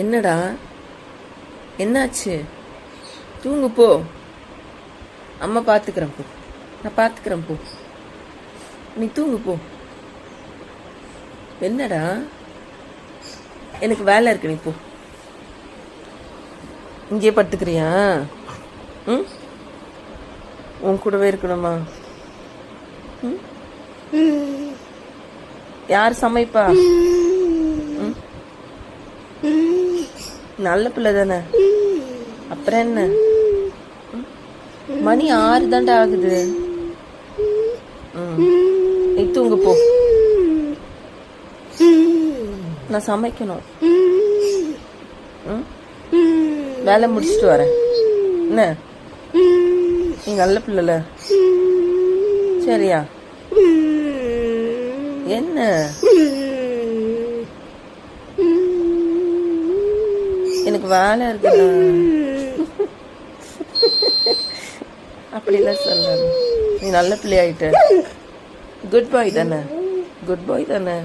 என்னடா, என்னாச்சு? தூங்கு போ. அம்மா பார்த்துக்கிறேன் போ. நான் பார்த்துக்கிறேன் போ. நீ தூங்கு போ. என்னடா, எனக்கு வேலை இருக்கு, நீ போ. இங்கே படுத்துக்கிறியா? ம், உன் கூடவே இருக்கணுமா? ம், யார் சமைப்பா? நல்ல பிள்ளை தானே, அப்புறம் என்ன? மணி 6 தாண்டா ஆகுது. நீ தூங்கு போ. நான் சமைக்கணும். வேலை முடிச்சுட்டு வரேன். என்ன, நீ நல்ல பிள்ளைல, சரியா? என்ன எனக்கு வேலை இருக்குல்ல. அப்படிலாம் சொல்லாது. நீ நல்ல பிள்ளையாயிட்ட. குட் பாய் தானே, குட் பாய் தானே.